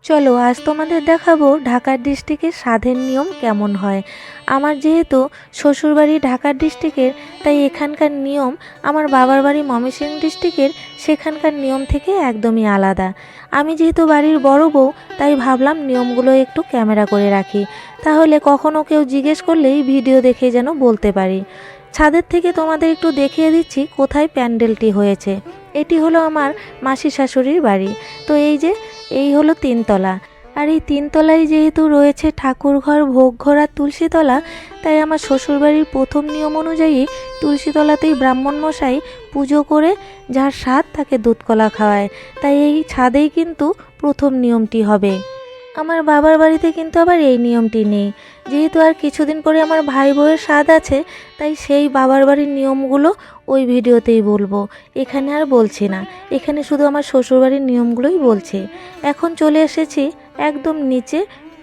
চলো আজ তোমাদের দেখাবো ঢাকার ডিস্ট্রিক্টের স্বাদের নিয়ম কেমন হয়। আমার যেহেতু শ্বশুরবাড়ি ঢাকার ডিস্ট্রিক্টের, তাই এখানকার নিয়ম আমার বাবার বাড়ি ময়মনসিংহ ডিস্ট্রিক্টের সেখানকার নিয়ম থেকে একদমই আলাদা। আমি যেহেতু বাড়ির বড় বউ, তাই ভাবলাম নিয়মগুলো একটু ক্যামেরা করে রাখি, তাহলে কখনো কেউ জিজ্ঞেস করলেই ভিডিও দেখে যেন বলতে পারি। ছাদের থেকে তোমাদের একটু দেখিয়ে দিচ্ছি কোথায় প্যান্ডেলটি হয়েছে। এটি হলো আমার মাসি শাশুড়ির বাড়ি। তো এই হলো তিনতলা, আর এই তিনতলায় যেহেতু রয়েছে ঠাকুরঘর, ভোগঘর আর তুলসীতলা, তাই আমার শ্বশুরবাড়ির প্রথম নিয়ম অনুযায়ী তুলসীতলাতেই ব্রাহ্মণ মশাই পুজো করে যার স্বাদ তাকে দুধকলা খাওয়ায়। তাই এই ছাদেই কিন্তু প্রথম নিয়মটি হবে। আমার বাবার বাড়িতে কিন্তু আবার এই নিয়মটি নেই। যেহেতু আর কিছুদিন পরে আমার ভাই বউয়ের স্বাদ আছে, তাই সেই বাবার বাড়ির নিয়মগুলো ওই ভিডিওতেই বলবো, এখানে আর বলছি না। এখানে শুধু আমার শ্বশুরবাড়ির নিয়মগুলোই বলছি। এখন চলে এসেছি একদম নিচে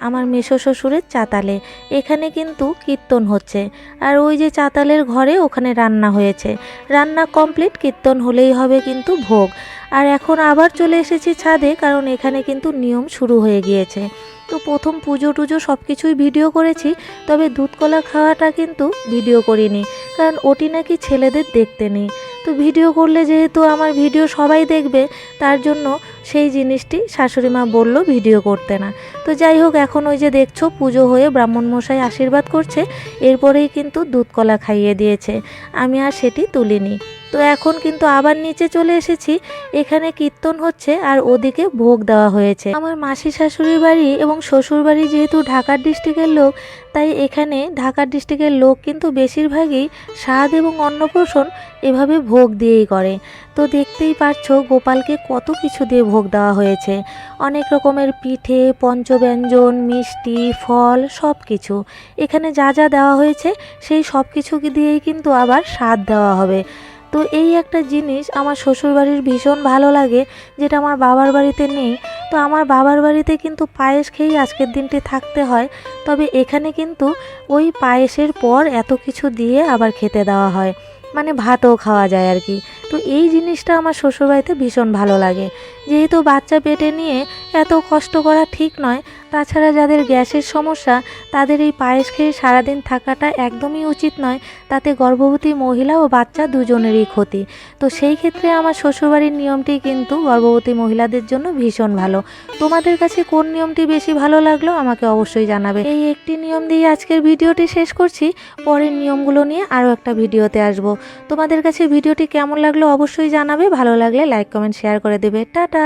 আমার মেসো শ্বশুরের চাতালে। এখানে কিন্তু কীর্তন হচ্ছে, আর ওই যে চাতালের ঘরে ওখানে রান্না হয়েছে। রান্না কমপ্লিট, কীর্তন হলেই হবে কিন্তু ভোগ। আর এখন আবার চলে এসেছি ছাদে, কারণ এখানে কিন্তু নিয়ম শুরু হয়ে গিয়েছে। তো প্রথম পুজো টুজো সব কিছুই ভিডিও করেছি, তবে দুধকলা খাওয়াটা কিন্তু ভিডিও করিনি, কারণ ওটি নাকি ছেলেদের দেখতে নেই। তো ভিডিও করলে যেহেতু আমার ভিডিও সবাই দেখবে, তার জন্য সেই জিনিসটি শাশুড়ি মা বলল ভিডিও করতে না। তো যাই হোক, এখন ওই যে দেখছো পুজো হয়ে ব্রাহ্মণ মশাই আশীর্বাদ করছে, এরপরেই কিন্তু দুধকলা খাইয়ে দিয়েছে। আমি আর সেটি তুলিনি। তো এখন কিন্তু আবার নিচে চলে এসেছি, এখানে কীর্তন হচ্ছে আর ওদিকে ভোগ দেওয়া হয়েছে। আমার মাসি শাশুড়ির বাড়ি এবং শ্বশুর বাড়ি যেহেতু ঢাকার ডিস্ট্রিক্টের লোক, তাই এখানে ঢাকার ডিস্ট্রিক্টের লোক কিন্তু বেশিরভাগই স্বাদ এবং অন্নপ্রাশন এভাবে ভোগ দিয়েই করে। তো দেখতেই পারছো গোপালকে কত কিছু দিয়ে ভোগ দেওয়া হয়েছে। অনেক রকমের পিঠে, পঞ্চব্যঞ্জন, মিষ্টি, ফল, সব কিছু। এখানে যা যা দেওয়া হয়েছে সেই সব কিছু দিয়েই কিন্তু আবার স্বাদ দেওয়া হবে। তো এই একটা জিনিস আমার শ্বশুরবাড়ির ভীষণ ভালো লাগে, যেটা আমার বাবার বাড়িতে নেই। তো আমার বাবার বাড়িতে কিন্তু পায়েস খেয়েই আজকের দিনটি থাকতে হয়, তবে এখানে কিন্তু ওই পায়েসের পর এত কিছু দিয়ে আবার খেতে দেওয়া হয়, মানে ভাতও খাওয়া যায় আর কি। তো এই জিনিসটা আমার শ্বশুরবাড়িতে ভীষণ ভালো লাগে। যেহেতু বাচ্চা পেটে নিয়ে এত কষ্ট করা ঠিক নয়, তাছাড়া যাদের গ্যাসের সমস্যা তাদের এই পায়েস খেয়ে সারাদিন থাকাটা একদমই উচিত নয়। তাতে গর্ভবতী মহিলা ও বাচ্চা দুজনেরই ক্ষতি। তো সেই ক্ষেত্রে আমার শ্বশুরবাড়ির নিয়মটি কিন্তু গর্ভবতী মহিলাদের জন্য ভীষণ ভালো। তোমাদের কাছে কোন নিয়মটি বেশি ভালো লাগলো আমাকে অবশ্যই জানাবে। এই একটি নিয়ম দিয়ে আজকের ভিডিওটি শেষ করছি। পরের নিয়মগুলো নিয়ে আরও একটা ভিডিওতে আসবো। তোমাদের কাছে ভিডিওটি কেমন লাগলো অবশ্যই জানাবে। ভালো লাগলে লাইক, কমেন্ট, শেয়ার করে দেবে। টাটা।